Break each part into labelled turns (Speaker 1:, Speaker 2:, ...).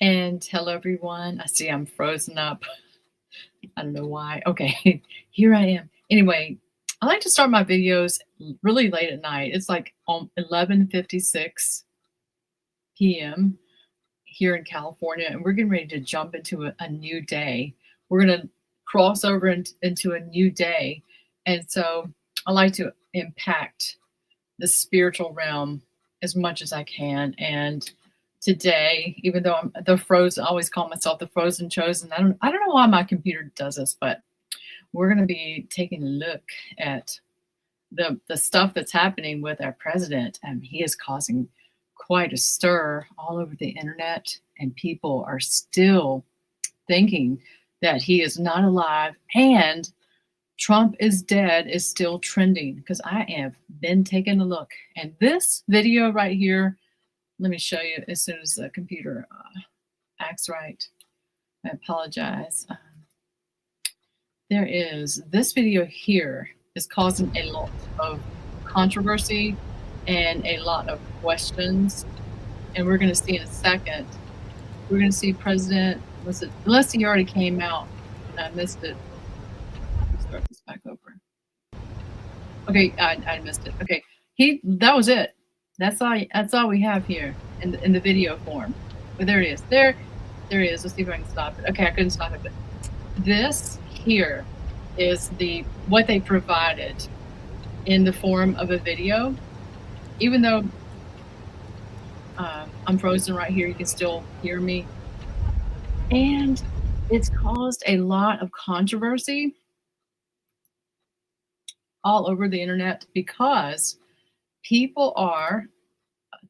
Speaker 1: And hello, everyone. I see I'm frozen up. I don't know why. Okay, here I am. Anyway, I like to start my videos really late at night. It's like 11:56 p.m. here in California, and we're getting ready to jump into a new day. We're going to cross over into a new day. And so I like to impact the spiritual realm as much as I can. And today, even though I'm the frozen, I always call myself the frozen chosen. I don't know why my computer does this, but we're going to be taking a look at the stuff that's happening with our president. And he is causing quite a stir all over the internet, and people are still thinking that he is not alive and Trump is dead is still trending, because I have been taking a look. And this video right here, let me show you as soon as the computer acts right. I apologize. There is this video here is causing a lot of controversy and a lot of questions. And we're going to see in a second, we're going to see President, unless he already came out and I missed it. Start this back over. Okay, I missed it. Okay, that was it. That's all we have here in the video form. But there it is. There it is. Let's see if I can stop it. Okay, I couldn't stop it, but this here is what they provided in the form of a video. Even though I'm frozen right here, you can still hear me. And it's caused a lot of controversy all over the internet because people are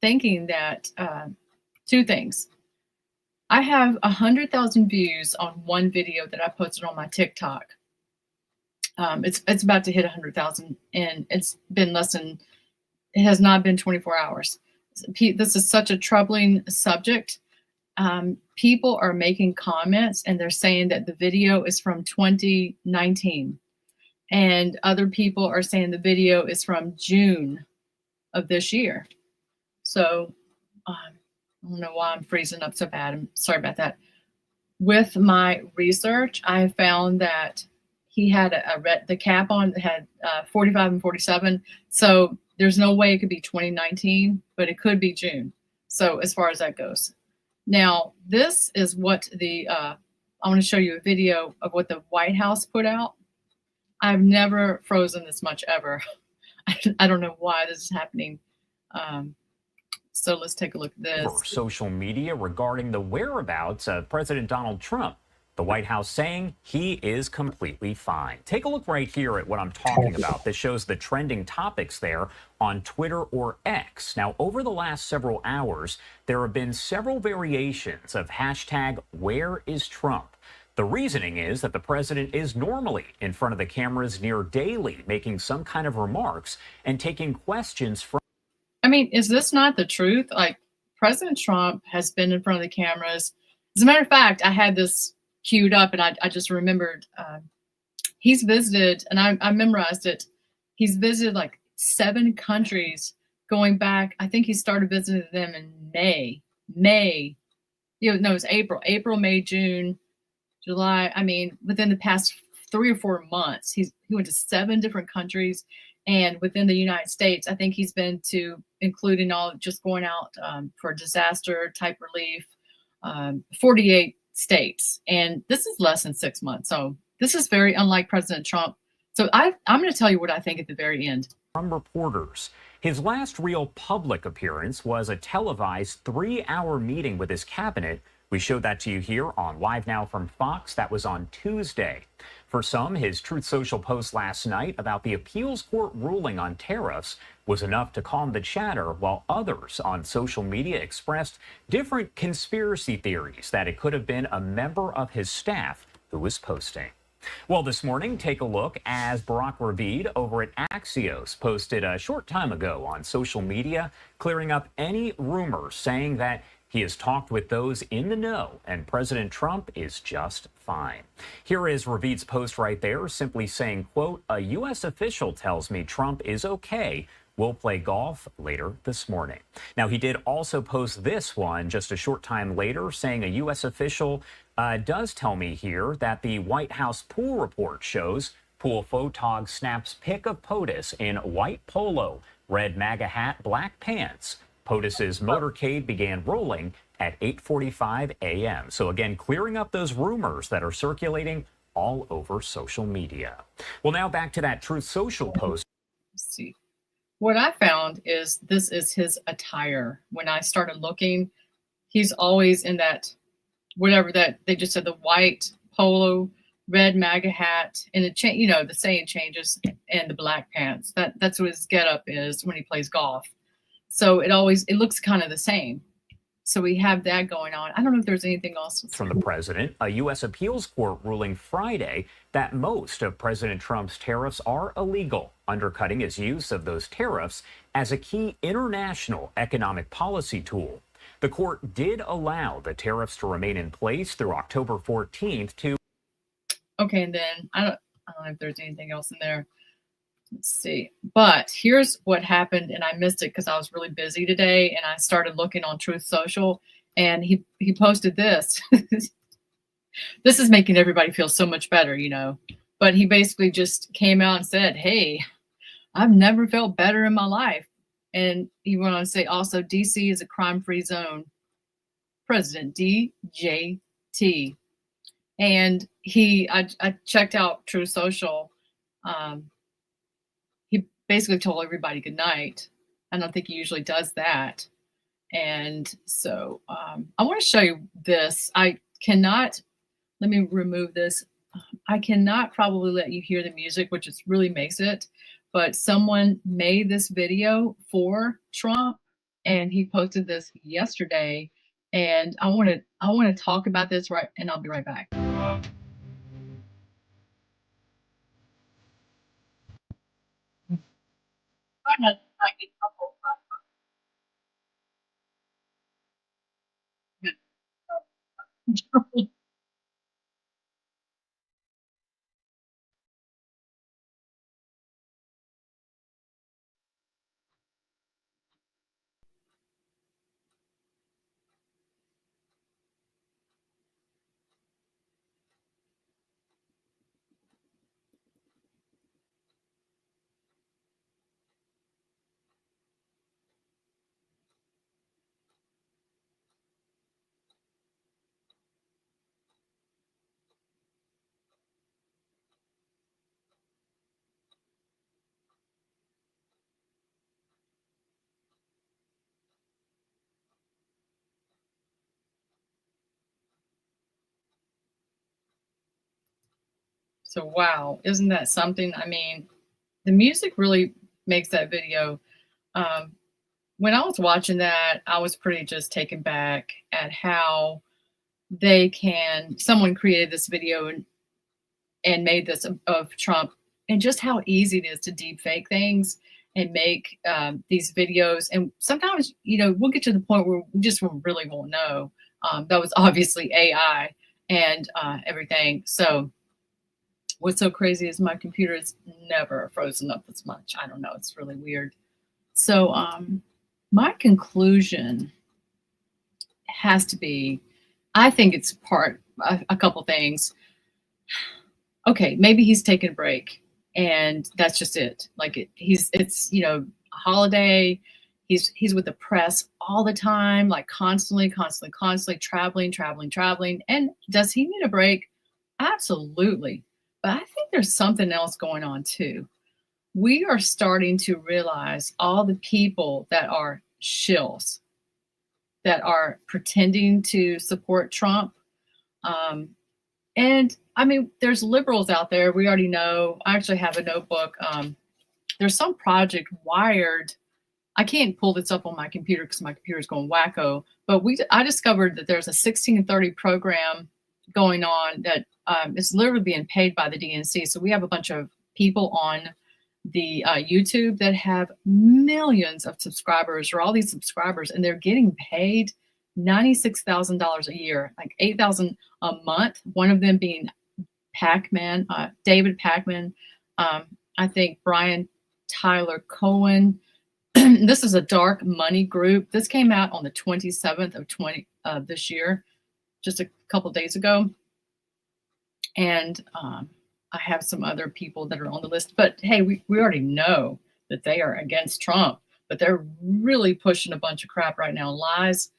Speaker 1: thinking that two things. I have 100,000 views on one video that I posted on my TikTok. It's about to hit 100,000, and it's been it has not been 24 hours. This is such a troubling subject. People are making comments and they're saying that the video is from 2019. And other people are saying the video is from June of this year. So I don't know why I'm freezing up so bad. I'm sorry about that. With my research, I have found that he had the cap on had 45 and 47. So there's no way it could be 2019, but it could be June. So as far as that goes. Now, this is what I want to show you a video of what the White House put out. I've never frozen this much ever. I don't know why this is happening. So let's take a look at this.
Speaker 2: For social media regarding the whereabouts of President Donald Trump. The White House saying he is completely fine. Take a look right here at what I'm talking about. This shows the trending topics there on Twitter or X. Now, over the last several hours, there have been several variations of hashtag where is Trump. The reasoning is that the president is normally in front of the cameras near daily, making some kind of remarks and taking questions from.
Speaker 1: I mean, is this not the truth? Like, President Trump has been in front of the cameras. As a matter of fact, I had this queued up and I just remembered he's visited, and I memorized it. He's visited like 7 countries going back. I think he started visiting them in May. It was April, May, June, July. I mean, within the past 3 or 4 months, he went to 7 different countries, and within the United States, I think he's been to, including just going out for disaster type relief, 48 states. And this is less than 6 months. So this is very unlike President Trump. So I'm going to tell you what I think at the very end.
Speaker 2: From reporters. His last real public appearance was a televised 3-hour meeting with his cabinet. We showed that to you here on Live Now from Fox. That was on Tuesday. For some, his Truth Social post last night about the appeals court ruling on tariffs was enough to calm the chatter, while others on social media expressed different conspiracy theories that it could have been a member of his staff who was posting. Well, this morning, take a look as Barack Ravid over at Axios posted a short time ago on social media, clearing up any rumors saying that he has talked with those in the know and President Trump is just fine. Here is Ravid's post right there, simply saying, quote, "A U.S. official tells me Trump is okay will play golf later this morning. Now, he did also post this one just a short time later, saying a U.S. official does tell me here that the White House pool report shows pool photog snaps pic of POTUS in white polo, red MAGA hat, black pants. POTUS's motorcade began rolling at 8:45 a.m. So again, clearing up those rumors that are circulating all over social media. Well, now back to that Truth Social post.
Speaker 1: Let's see. What I found is this is his attire. When I started looking, he's always in that, whatever that they just said, the white polo, red MAGA hat, and it the saying changes, and the black pants. That's what his getup is when he plays golf. So it looks kind of the same. So we have that going on. I don't know if there's anything else
Speaker 2: from the president. A U.S. appeals court ruling Friday that most of President Trump's tariffs are illegal, undercutting his use of those tariffs as a key international economic policy tool. The court did allow the tariffs to remain in place through October 14th to.
Speaker 1: Okay, and then I don't know if there's anything else in there. Let's see. But here's what happened, and I missed it because I was really busy today, and I started looking on Truth Social, and he posted this. This is making everybody feel so much better, But he basically just came out and said, hey, I've never felt better in my life. And he went on to say also, DC is a crime-free zone. President DJT. And I checked out Truth Social. He basically told everybody good night. I don't think he usually does that. And so I want to show you this. Let me remove this. I cannot probably let you hear the music, which really makes it. But someone made this video for Trump, and he posted this yesterday. And I want to talk about this right, and I'll be right back. So, wow, isn't that something? I mean, the music really makes that video. When I was watching that, I was pretty just taken back at how someone created this video and made this of Trump, and just how easy it is to deep fake things and make these videos. And sometimes, we'll get to the point where we just really won't know. That was obviously AI and everything. So what's so crazy is my computer is never frozen up this much. I don't know. It's really weird. So my conclusion has to be, I think it's a couple things. Okay, maybe he's taking a break, and that's just it. Like it's a holiday. He's with the press all the time, like constantly traveling. And does he need a break? Absolutely. But I think there's something else going on too. We are starting to realize all the people that are shills, that are pretending to support Trump. And I mean, there's liberals out there. We already know. I actually have a notebook. There's some Project Wired. I can't pull this up on my computer because my computer is going wacko. But I discovered that there's a 1630 program going on that is literally being paid by the DNC. So we have a bunch of people on the YouTube that have millions of subscribers, or all these subscribers, and they're getting paid $96,000 a year, like $8,000 a month. One of them being David Pacman. I think Brian Tyler Cohen this is a dark money group. This came out on the 27th of this year, just a couple days ago. And I have some other people that are on the list. But hey, we already know that they are against Trump, but they're really pushing a bunch of crap right now, lies.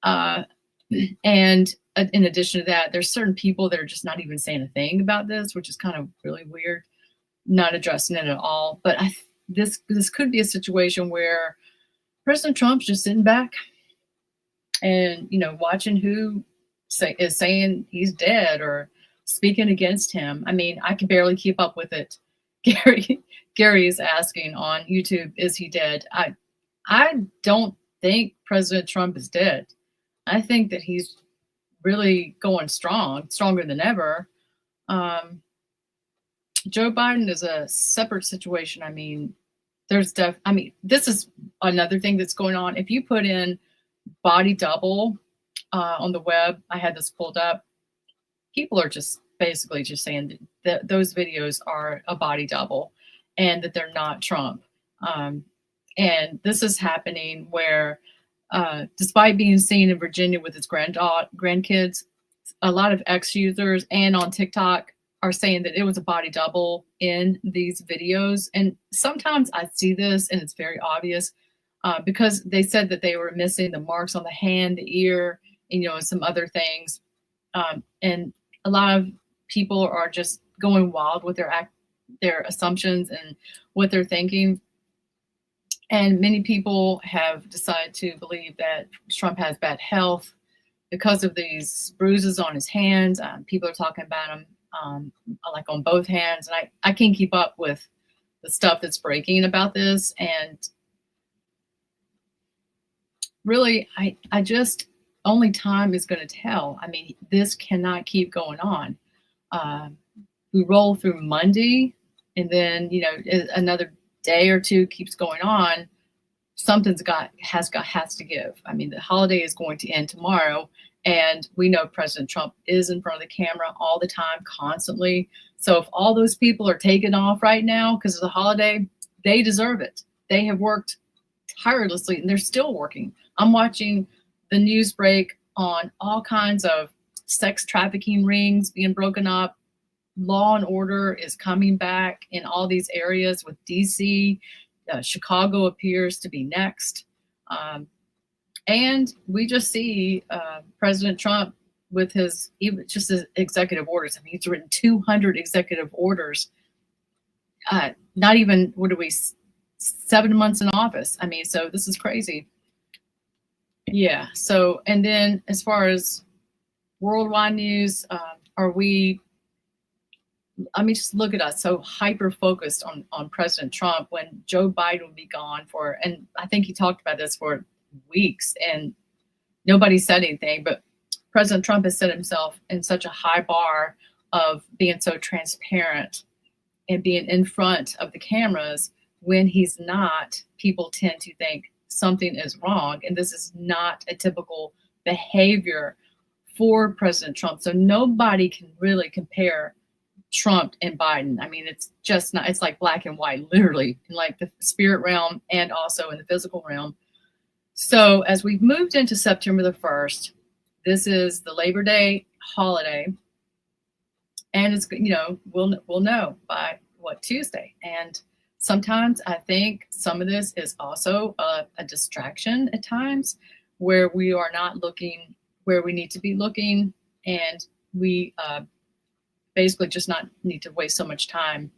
Speaker 1: And in addition to that, there's certain people that are just not even saying a thing about this, which is kind of really weird, not addressing it at all. But this could be a situation where President Trump's just sitting back and, watching who is saying he's dead or speaking against him. I mean, I can barely keep up with it. Gary is asking on YouTube, is he dead? I don't think President Trump is dead. I think that he's really going stronger than ever. Joe Biden is a separate situation. I mean, this is another thing that's going on. If you put in body double on the web, I had this pulled up. People are just basically just saying that those videos are a body double and that they're not Trump. And this is happening where, despite being seen in Virginia with his grandkids, a lot of ex-users and on TikTok are saying that it was a body double in these videos. And sometimes I see this and it's very obvious because they said that they were missing the marks on the hand, the ear, and some other things. And a lot of people are just going wild with their assumptions and what they're thinking. And many people have decided to believe that Trump has bad health because of these bruises on his hands. People are talking about him like on both hands. And I can't keep up with the stuff that's breaking about this. And really, I just, only time is going to tell. I mean, this cannot keep going on. We roll through Monday and then, another day or two keeps going on. Something's has to give. I mean, the holiday is going to end tomorrow. And we know President Trump is in front of the camera all the time, constantly. So if all those people are taken off right now because of the holiday, they deserve it. They have worked tirelessly and they're still working. I'm watching the news break on all kinds of sex trafficking rings being broken up. Law and order is coming back in all these areas with DC. Chicago appears to be next. And we just see President Trump with his executive orders. I mean, he's written 200 executive orders. Not even, 7 months in office. I mean, so this is crazy. Yeah. So, and then as far as worldwide news, just look at us, so hyper focused on President Trump when Joe Biden will be gone and I think he talked about this for weeks and nobody said anything, but President Trump has set himself in such a high bar of being so transparent and being in front of the cameras. When he's not, people tend to think something is wrong. And this is not a typical behavior for President Trump. So nobody can really compare Trump and Biden. I mean, it's just not, it's like black and white, literally, in like the spirit realm and also in the physical realm. So as we've moved into September the 1st, this is the Labor Day holiday. And it's, we'll know by Tuesday. And sometimes I think some of this is also a distraction at times where we are not looking where we need to be looking. And we basically just not need to waste so much time.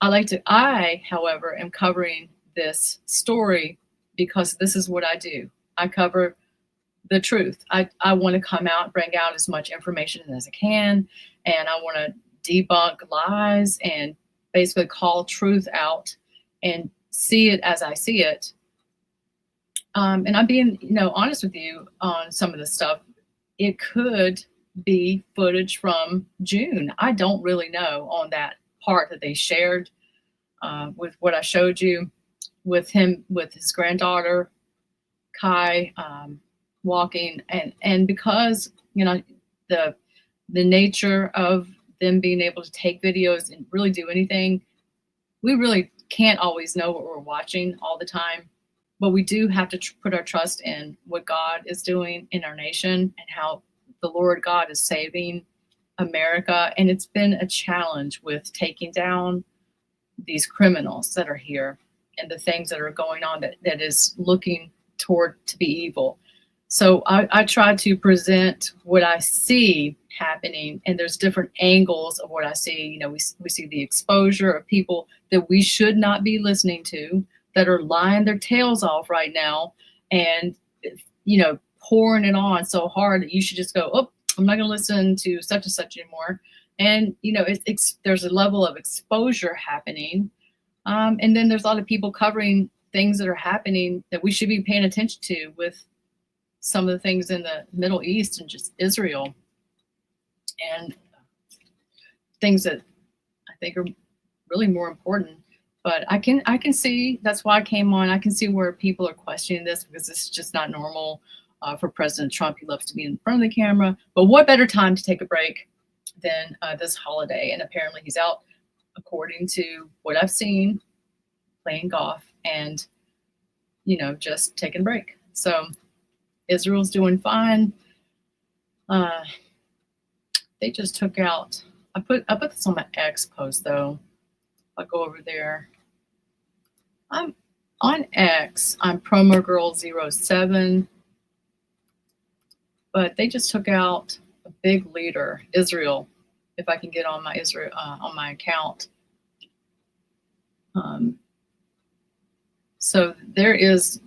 Speaker 1: I, however, am covering this story because this is what I do. I cover the truth. I want to come out, bring out as much information as I can, and I want to debunk lies and basically call truth out and see it as I see it. And I'm being, honest with you on some of this stuff. It could be footage from June. I don't really know on that part that they shared with what I showed you with him, with his granddaughter, Kai, walking. And because, the nature of them being able to take videos and really do anything, we really can't always know what we're watching all the time. but we do have to put our trust in what God is doing in our nation and how the Lord God is saving America. And it's been a challenge with taking down these criminals that are here and the things that are going on that is looking toward to be evil. So I try to present what I see happening, and there's different angles of what I see. You know, we see the exposure of people that we should not be listening to, that are lying their tails off right now, and you know, pouring it on so hard that you should just go, oh, I'm not going to listen to such and such anymore. And you know, there's a level of exposure happening, and then there's a lot of people covering things that are happening that we should be paying attention to, with some of the things in the Middle East and just Israel, and things that I think are really more important. But I can see, that's why I came on. I can see where people are questioning this, because this is just not normal for President Trump. He loves to be in front of the camera. But what better time to take a break than this holiday? And apparently he's out, according to what I've seen, playing golf and, you know, just taking a break. So Israel's doing fine. They just took out, I put this on my X post though. I'll go over there. I'm on X, I'm Promo Girl 07, but they just took out a big leader, Israel. If I can get on my Israel on my account. So there's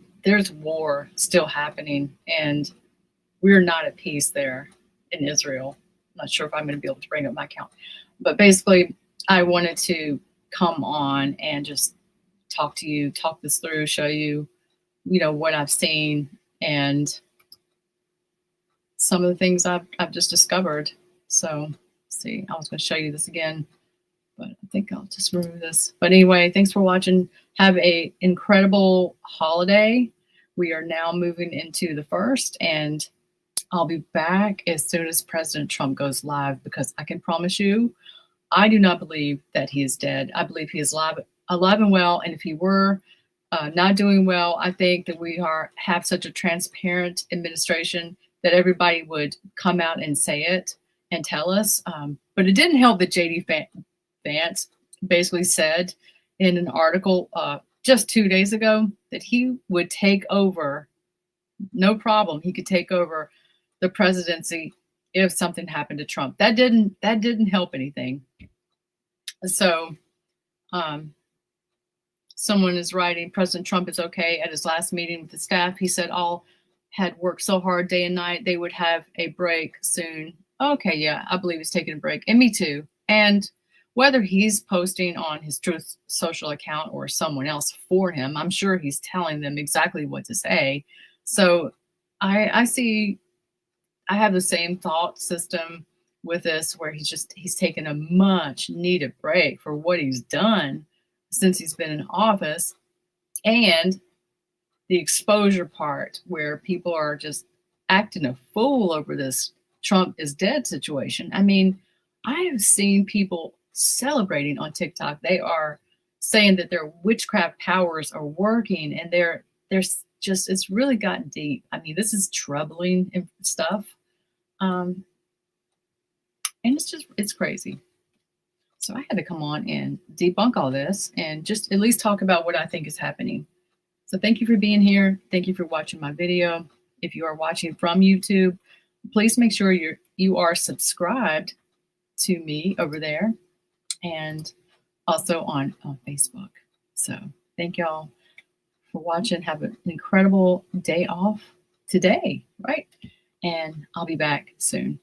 Speaker 1: war still happening, and we're not at peace there in Israel. I'm not sure if I'm going to be able to bring up my account, but basically I wanted to come on and just talk to you, talk this through, show you, you know, what I've seen and some of the things I've just discovered. So let's see, I was going to show you this again, but I think I'll just remove this. But anyway, thanks for watching. Have a incredible holiday. We are now moving into the 1st, and I'll be back as soon as President Trump goes live, because I can promise you, I do not believe that he is dead. I believe he is alive and well. And if he were not doing well, I think that we have such a transparent administration that everybody would come out and say it and tell us. But it didn't help that J.D. Vance basically said in an article just 2 days ago that he would take over, no problem. He could take over the presidency if something happened to Trump. That didn't help anything. So someone is writing, President Trump is okay. At his last meeting with the staff, he said all had worked so hard day and night, they would have a break soon. Okay, yeah, I believe he's taking a break. And me too. And whether he's posting on his Truth Social account or someone else for him, I'm sure he's telling them exactly what to say. So I have the same thought system with this, where he's taken a much needed break for what he's done since he's been in office, and the exposure part where people are just acting a fool over this Trump is dead situation. I mean, I have seen people celebrating on TikTok. They are saying that their witchcraft powers are working, and they're just, it's really gotten deep. I mean, this is troubling stuff. And it's crazy. So I had to come on and debunk all this and just at least talk about what I think is happening. So thank you for being here. Thank you for watching my video. If you are watching from YouTube, please make sure you are subscribed to me over there, and also on Facebook. So thank y'all for watching. Have an incredible day off today, right? And I'll be back soon.